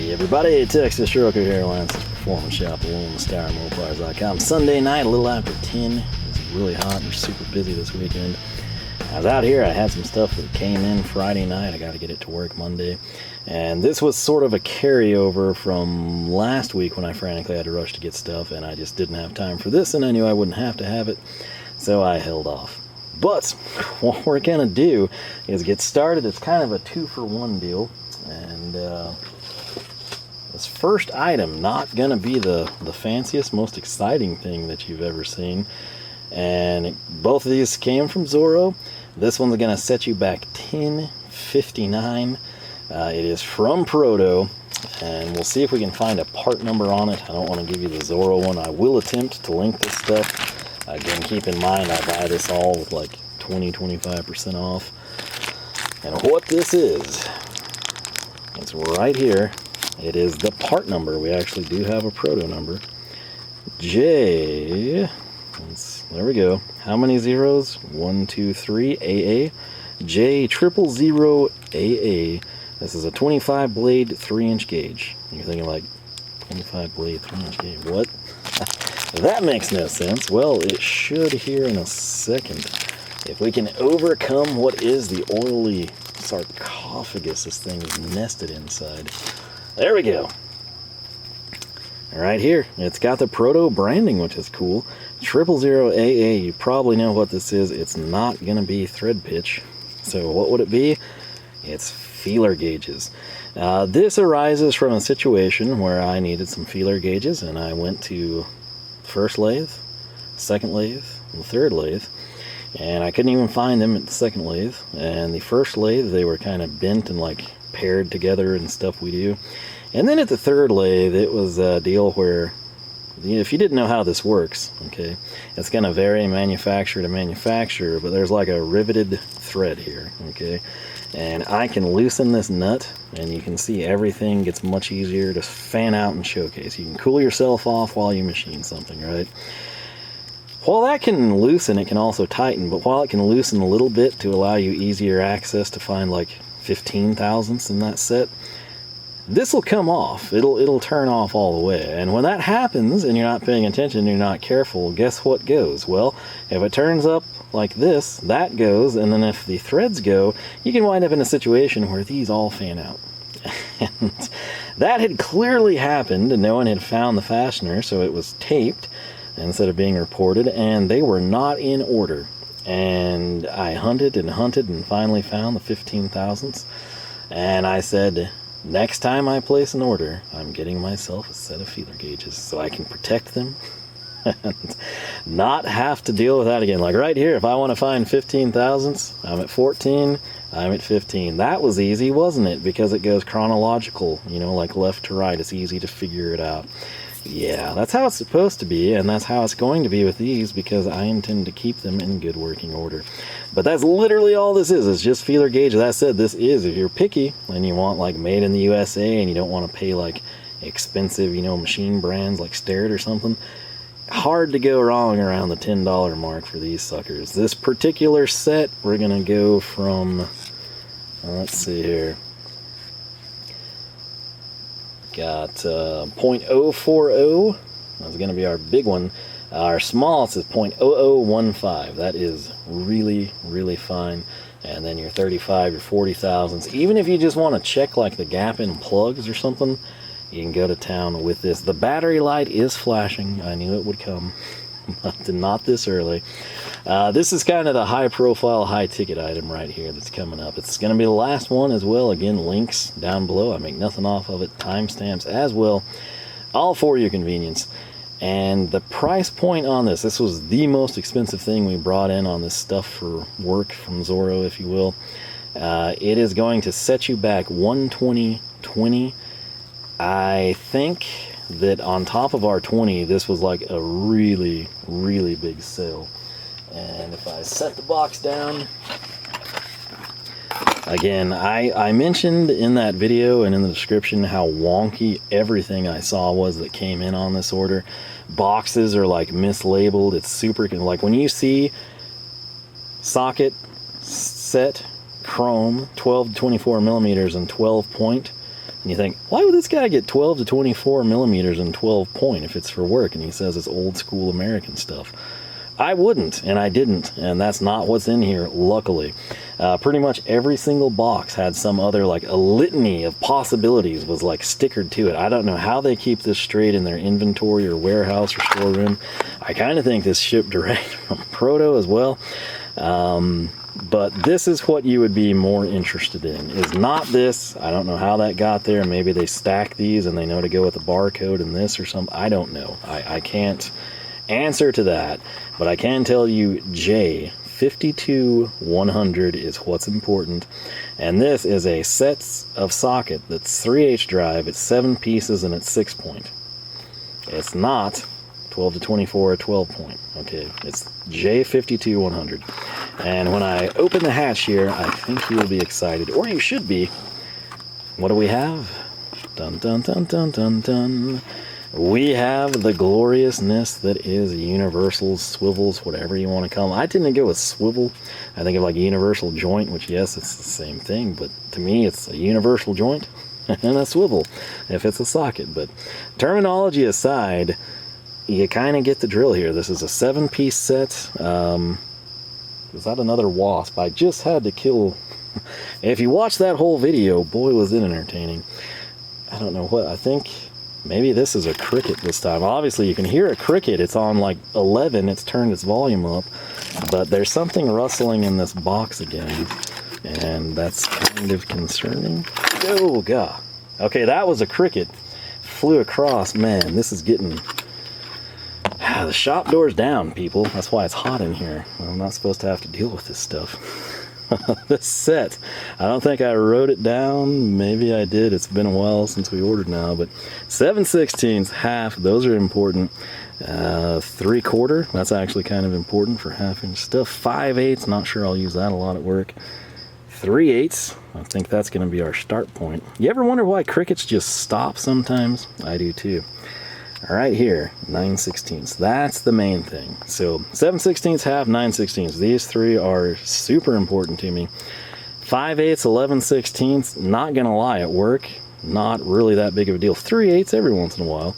Hey everybody, Texas Trucker here, Lance's Performance Shop, Mopars.com. Sunday night, a little after 10. It's really hot. We're super busy this weekend. I was out here, I had some stuff that came in Friday night. I got to get it to work Monday. And this was sort of a carryover from last week when I frantically had to rush to get stuff, and I just didn't have time for this, and I knew I wouldn't have to have it, so I held off. But what we're going to do is get started. It's kind of a 2-for-1 deal. And this first item, not going to be the fanciest, most exciting thing that you've ever seen. And both of these came from Zoro. This one's going to set you back $10.59. It is from Proto. And we'll see if we can find a part number on it. I don't want to give you the Zoro one. I will attempt to link this stuff. Again, keep in mind I buy this all with like 20-25% off. And what this is, it's right here. It is the part number. We actually do have a Proto number. There we go. How many zeros? 1, 2, 3. AA. J000 AA. This is a 25 blade 3-inch gauge. You're thinking like 25 blade 3-inch gauge. What? That makes no sense. Well, it should here in a second. If we can overcome what is the oily sarcophagus this thing is nested inside. There we go. Right here. It's got the Proto branding, which is cool. 000 AA. You probably know what this is. It's not going to be thread pitch. So what would it be? It's feeler gauges. This arises from a situation where I needed some feeler gauges, and I went to first lathe, second lathe, and third lathe, and I couldn't even find them at the second lathe. And the first lathe, they were kind of bent and like paired together and stuff we do. And then at the third lathe, it was a deal where, if you didn't know how this works, okay, it's going to vary manufacturer to manufacturer, but there's like a riveted thread here, okay, and I can loosen this nut, and you can see everything gets much easier to fan out and showcase. You can cool yourself off while you machine something, right? While that can loosen, it can also tighten, but while it can loosen a little bit to allow you easier access to find like 15 thousandths in that set, this will come off. It'll turn off all the way. And when that happens and you're not paying attention, you're not careful, guess what goes? Well, if it turns up like this, that goes, and then if the threads go, you can wind up in a situation where these all fan out. And that had clearly happened, and no one had found the fastener, so it was taped instead of being reported, and they were not in order. And I hunted and finally found the 15 thousandths, and I said, next time I place an order, I'm getting myself a set of feeler gauges so I can protect them and not have to deal with that again. Like right here, if I want to find 15 thousandths, I'm at 14, I'm at 15. That was easy, wasn't it? Because it goes chronological, you know, like left to right. It's easy to figure it out. Yeah, that's how it's supposed to be, and that's how it's going to be with these, because I intend to keep them in good working order. But that's literally all this is. It's just feeler gauge. That said, this is, if you're picky and you want like made in the USA and you don't want to pay like expensive, you know, machine brands like Starrett or something, hard to go wrong around the $10 mark for these suckers. This particular set, we're going to go from, let's see here. Got 0.040. That's going to be our big one. Our smallest is 0.0015. That is really, really fine. And then your 35, your 40 thousandths. Even if you just want to check like the gap in plugs or something, you can go to town with this. The battery light is flashing. I knew it would come, but not this early. This is kind of the high-profile, high-ticket item right here that's coming up. It's going to be the last one as well. Again, links down below. I make nothing off of it. Timestamps as well. All for your convenience. And the price point on this was the most expensive thing we brought in on this stuff for work from Zoro, if you will. It is going to set you back $120.20. I think that on top of our 20, this was like a really, really big sale. And if I set the box down, again, I mentioned in that video and in the description how wonky everything I saw was that came in on this order. Boxes are like mislabeled. It's super, like when you see socket, set, chrome, 12 to 24 millimeters and 12 point, And you think, why would this guy get 12 to 24 millimeters and 12 point if it's for work? And he says it's old school American stuff. I wouldn't, and I didn't, and that's not what's in here, luckily. Pretty much every single box had some other, like, a litany of possibilities was, like, stickered to it. I don't know how they keep this straight in their inventory or warehouse or storeroom. I kind of think this shipped direct from Proto as well. But this is what you would be more interested in, is not this. I don't know how that got there. Maybe they stack these and they know to go with the barcode and this or something. I don't know. I can't answer to that, but I can tell you J52100 is what's important. And this is a set of socket that's 3H drive, it's 7 pieces, and it's 6 point. It's not 12 to 24 or 12 point. Okay, it's J52100. And when I open the hatch here, I think you will be excited, or you should be. What do we have? Dun dun dun dun dun dun. We have the gloriousness that is Universal Swivels, whatever you want to call them. I tend to go with swivel. I think of like universal joint, which yes, it's the same thing, but to me it's a universal joint and a swivel if it's a socket. But terminology aside, you kind of get the drill here. This is a 7-piece set. Is that another wasp? I just had to kill... If you watch that whole video, boy was it entertaining. I don't know what, I think... Maybe this is a cricket this time. Obviously, you can hear a cricket. It's on like 11. It's turned its volume up. But there's something rustling in this box again. And that's kind of concerning. Oh, God. Okay, that was a cricket. Flew across. Man, this is getting... The shop door's down, people. That's why it's hot in here. I'm not supposed to have to deal with this stuff. This set, I don't think I wrote it down. Maybe I did. It's been a while since we ordered now, but 7/16, half, those are important. 3/4, that's actually kind of important for half-inch stuff. 5/8, not sure I'll use that a lot at work. 3/8, I think that's going to be our start point. You ever wonder why crickets just stop sometimes? I do too. Right here, 9/16. That's the main thing. So 7/16, half, 9/16. These three are super important to me. 5/8, 11/16. Not gonna lie, at work, not really that big of a deal. 3/8 every once in a while.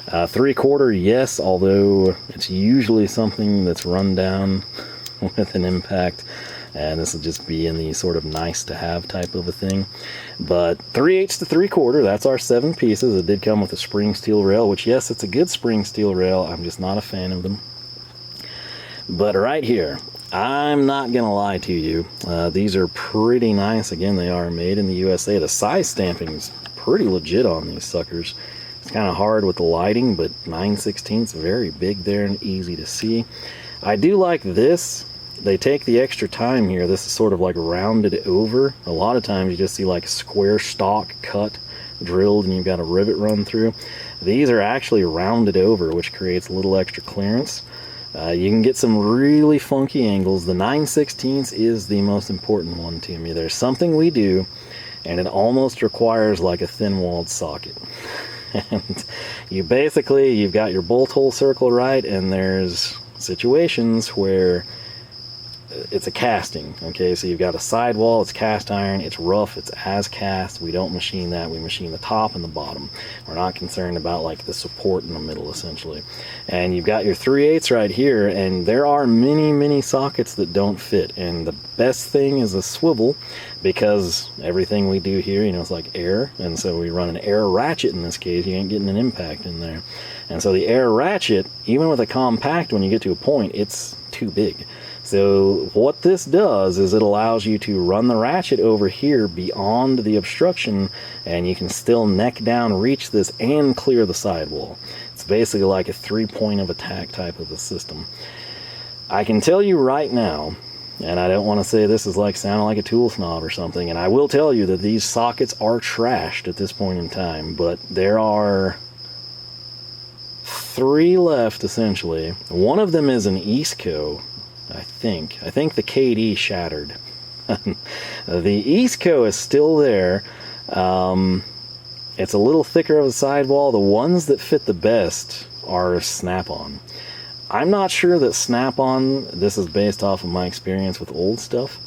3/4, yes, although it's usually something that's run down with an impact. And this will just be in the sort of nice to have type of a thing. But 3/8 to 3/4, that's our 7 pieces. It did come with a spring steel rail, which yes, it's a good spring steel rail. I'm just not a fan of them. But right here, I'm not gonna lie to you. These are pretty nice. Again, they are made in the USA. The size stamping is pretty legit on these suckers. It's kind of hard with the lighting, but 9/16, very big there and easy to see. I do like this. They take the extra time here. This is sort of like rounded over. A lot of times you just see like square stock cut, drilled, and you've got a rivet run through. These are actually rounded over, which creates a little extra clearance. You can get some really funky angles. The 9/16 is the most important one to me. There's something we do, and it almost requires like a thin-walled socket. And you've got your bolt hole circle right, and there's situations where it's a casting, okay? So you've got a sidewall, it's cast iron, it's rough, it's as cast. We don't machine that, we machine the top and the bottom. We're not concerned about like the support in the middle, essentially. And you've got your 3/8 right here, and there are many sockets that don't fit. And the best thing is a swivel, because everything we do here, you know, it's like air, and so we run an air ratchet in this case. You ain't getting an impact in there. And so the air ratchet, even with a compact, when you get to a point, it's too big. So what this does is it allows you to run the ratchet over here beyond the obstruction, and you can still neck down, reach this, and clear the sidewall. It's basically like a 3-point of attack type of a system. I can tell you right now, and I don't want to say this is like sounding like a tool snob or something, and I will tell you that these sockets are trashed at this point in time, but there are 3 left essentially. One of them is an Easco. I think the KD shattered. The Easco is still there. It's a little thicker of a sidewall. The ones that fit the best are snap-on. I'm not sure that snap-on, this is based off of my experience with old stuff,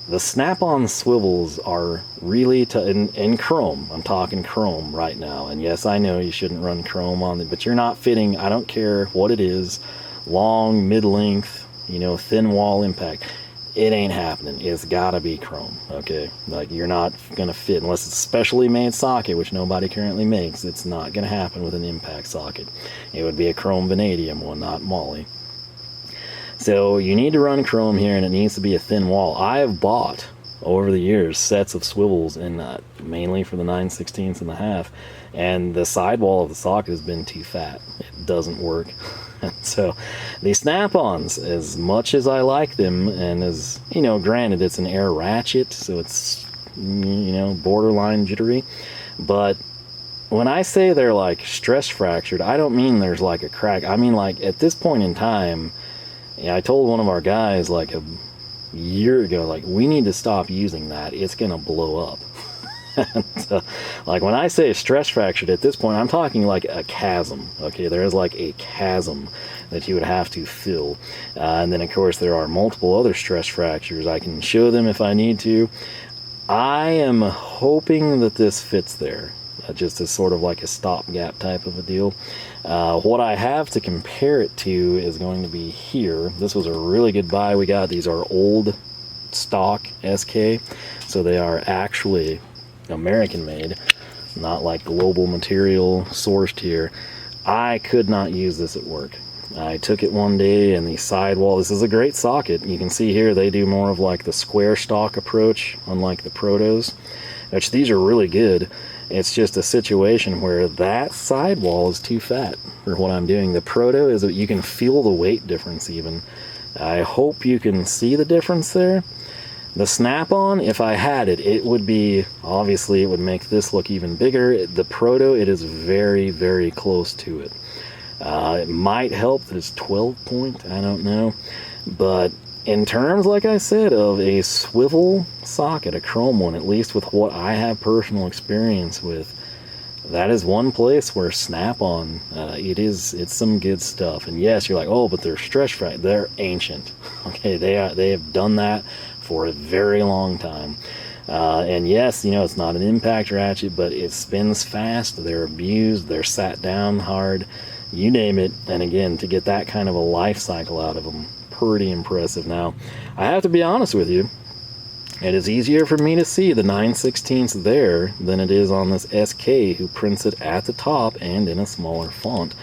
The snap-on swivels are really, in chrome, I'm talking chrome right now, and yes, I know you shouldn't run chrome on it, but you're not fitting, I don't care what it is, long, mid-length, you know, thin wall impact, it ain't happening. It's gotta be chrome, okay? Like, you're not gonna fit, unless it's a specially made socket, which nobody currently makes, it's not gonna happen with an impact socket. It would be a chrome vanadium one, not moly. So you need to run chrome here, and it needs to be a thin wall. I have bought, over the years, sets of swivels, and mainly for the 9/16 and a half, and the sidewall of the socket has been too fat. It doesn't work. So the snap-ons, as much as I like them, and as, you know, granted, it's an air ratchet, so it's, you know, borderline jittery, but when I say they're like stress fractured, I don't mean there's like a crack. I mean, like, at this point in time, yeah, I told one of our guys like a year ago, like, we need to stop using that. It's gonna blow up. So, like, when I say stress fractured at this point, I'm talking like a chasm. Okay, there is like a chasm that you would have to fill. And then, of course, there are multiple other stress fractures. I can show them if I need to. I am hoping that this fits there. Just as sort of like a stopgap type of a deal. What I have to compare it to is going to be here. This was a really good buy we got. These are old stock SK, so they are actually American made, not like global material sourced here. I could not use this at work. I took it one day, and the sidewall, this is a great socket. You can see here they do more of like the square stock approach, unlike the Protos, which these are really good. It's just a situation where that sidewall is too fat for what I'm doing. The Proto is, you can feel the weight difference even. I hope you can see the difference there. The snap-on, if I had it, it would be, obviously it would make this look even bigger. The Proto, it is very, very close to it. It might help that it's 12 point, I don't know. But in terms, like I said, of a swivel socket, a chrome one, at least with what I have personal experience with, that is one place where snap-on, it's some good stuff. And yes, you're like, oh, but they're stress fractured. They're ancient. Okay, they have done that for a very long time. And yes, you know, it's not an impact ratchet, but it spins fast. They're abused. They're sat down hard. You name it. And again, to get that kind of a life cycle out of them, pretty impressive. Now, I have to be honest with you, it is easier for me to see the 9/16 there than it is on this SK, who prints it at the top and in a smaller font.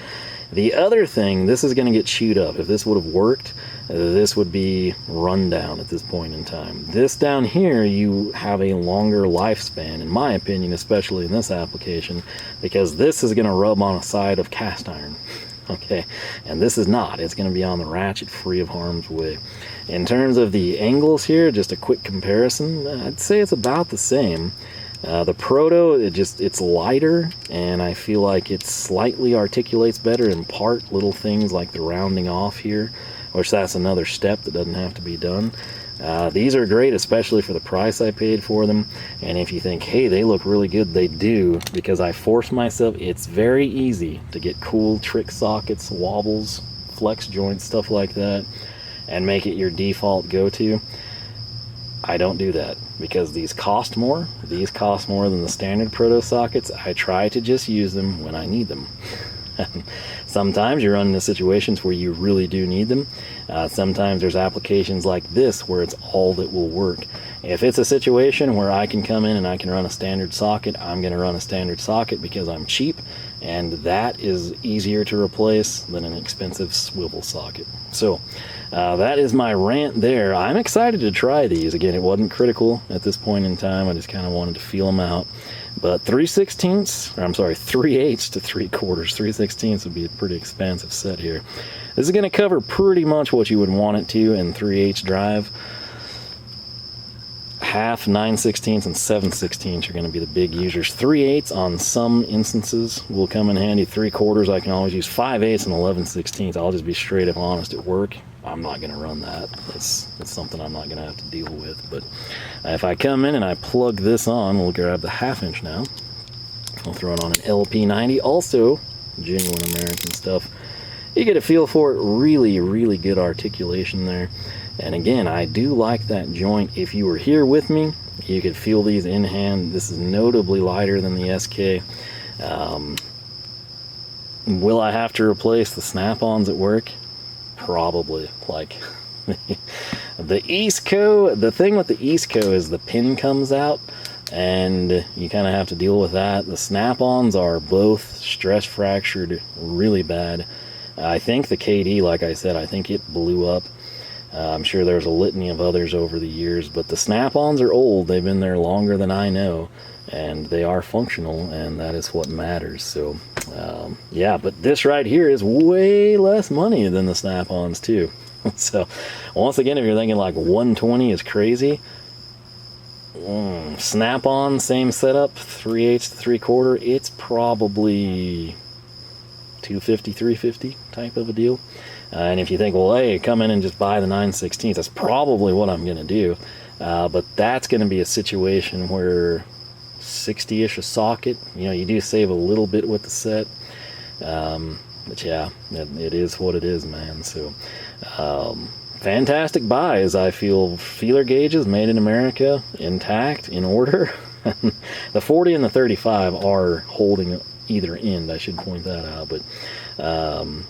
The other thing, this is going to get chewed up. If this would have worked, this would be run down at this point in time. This down here, you have a longer lifespan, in my opinion, especially in this application, because this is going to rub on a side of cast iron. Okay, and this is not. It's going to be on the ratchet, free of harm's way. In terms of the angles here, just a quick comparison, I'd say it's about the same. The Proto, it's lighter, and I feel like it slightly articulates better, in part little things like the rounding off here, which that's another step that doesn't have to be done. These are great, especially for the price I paid for them. And if you think, hey, they look really good, they do, because I force myself. It's very easy to get cool trick sockets, wobbles, flex joints, stuff like that, and make it your default go-to. I don't do that, because these cost more. These cost more than the standard Proto sockets. I try to just use them when I need them. Sometimes you run into situations where you really do need them. Sometimes there's applications like this where it's all that will work. If it's a situation where I can come in and I can run a standard socket, I'm going to run a standard socket because I'm cheap, and that is easier to replace than an expensive swivel socket. So that is my rant there. I'm excited to try these. Again, it wasn't critical at this point in time. I just kind of wanted to feel them out. But 3/16, or I'm sorry, 3/8 to 3/4. 3/16 would be a pretty expansive set here. This is going to cover pretty much what you would want it to in 3/8 drive. Half, 9/16, and 7/16 are going to be the big users. 3/8 on some instances will come in handy. 3/4 I can always use. 5/8 and 11/16. I'll just be straight up honest, at work I'm not going to run that. It's something I'm not going to have to deal with. But if I come in and I plug this on, we'll grab the 1/2 inch now. I'll throw it on an LP90. Also, genuine American stuff. You get a feel for it. Really, really good articulation there. And again, I do like that joint. If you were here with me, you could feel these in hand. This is notably lighter than the SK. Will I have to replace the snap-ons at work? Probably. Like, the Easco, the thing with the Easco is the pin comes out, and you kind of have to deal with that. The snap-ons are both stress fractured really bad. I think the KD, like I said, I think it blew up. I'm sure there's a litany of others over the years, but the snap-ons are old. They've been there longer than I know, and they are functional, and that is what matters. So yeah, but this right here is way less money than the snap-ons too. So once again, if you're thinking like 120 is crazy, snap-on, same setup, 3/8 to 3/4, it's probably 250, 350 type of a deal. And if you think, well, hey, come in and just buy the 9/16, that's probably what I'm going to do. But that's going to be a situation where 60-ish a socket, you know, you do save a little bit with the set. But yeah, it is what it is, man. So fantastic buys. I feel feeler gauges made in America, intact, in order. The 40 and the 35 are holding either end, I should point that out. But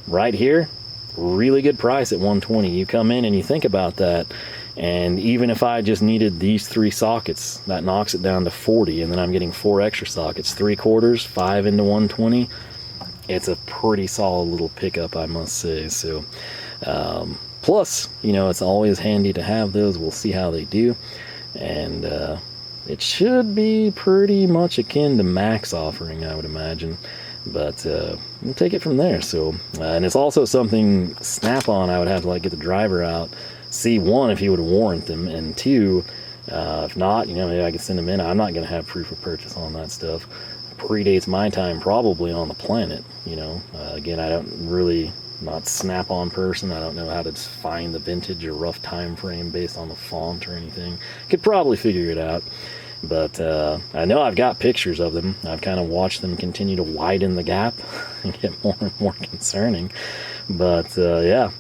right here, really good price at 120. You come in and you think about that, and even if I just needed these 3 sockets, that knocks it down to 40, and then I'm getting 4 extra sockets, 3/4, 5 into 120. It's a pretty solid little pickup, I must say. So plus, you know, it's always handy to have those. We'll see how they do, and it should be pretty much akin to Mac's offering, I would imagine. But we'll take it from there. So and it's also something snap-on, I would have to like get the driver out, see, one, if he would warrant them, and 2, if not, you know, maybe I could send them in. I'm not going to have proof of purchase on that stuff. Predates my time probably on the planet, you know. Again, I don't really, not snap-on person. I don't know how to find the vintage or rough time frame based on the font or anything. Could probably figure it out. But I know I've got pictures of them. I've kind of watched them continue to widen the gap and get more and more concerning. But yeah,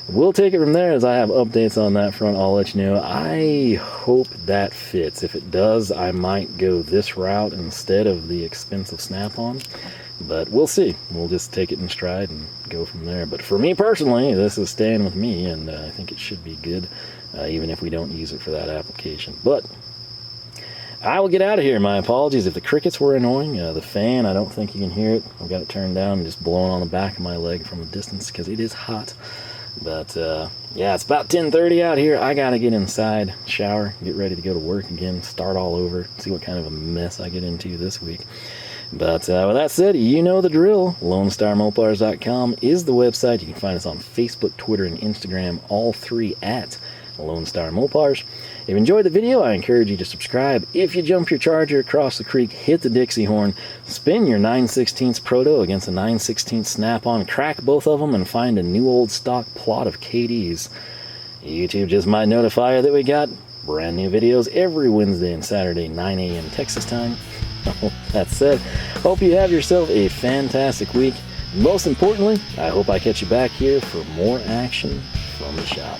we'll take it from there. As I have updates on that front, I'll let you know. I hope that fits. If it does, I might go this route instead of the expensive snap-on. But we'll see. We'll just take it in stride and go from there. But for me personally, this is staying with me, and I think it should be good, even if we don't use it for that application. But I will get out of here. My apologies if the crickets were annoying. The fan, I don't think you can hear it. I've got it turned down and just blowing on the back of my leg from a distance because it is hot. But yeah, it's about 10:30 out here. I gotta get inside, shower, get ready to go to work again, start all over, see what kind of a mess I get into this week. But with that said, you know the drill. LoneStarMopars.com is the website. You can find us on Facebook, Twitter, and Instagram, all 3 at Lone Star Mopars. If you enjoyed the video, I encourage you to subscribe. If you jump your Charger across the creek, hit the Dixie horn, spin your 9/16 Proto against a 9/16 snap-on, crack both of them, and find a new old stock plot of KDs. YouTube just might notify you that we got brand new videos every Wednesday and Saturday, 9 a.m. Texas time. That said, hope you have yourself a fantastic week. Most importantly, I hope I catch you back here for more action from the shop.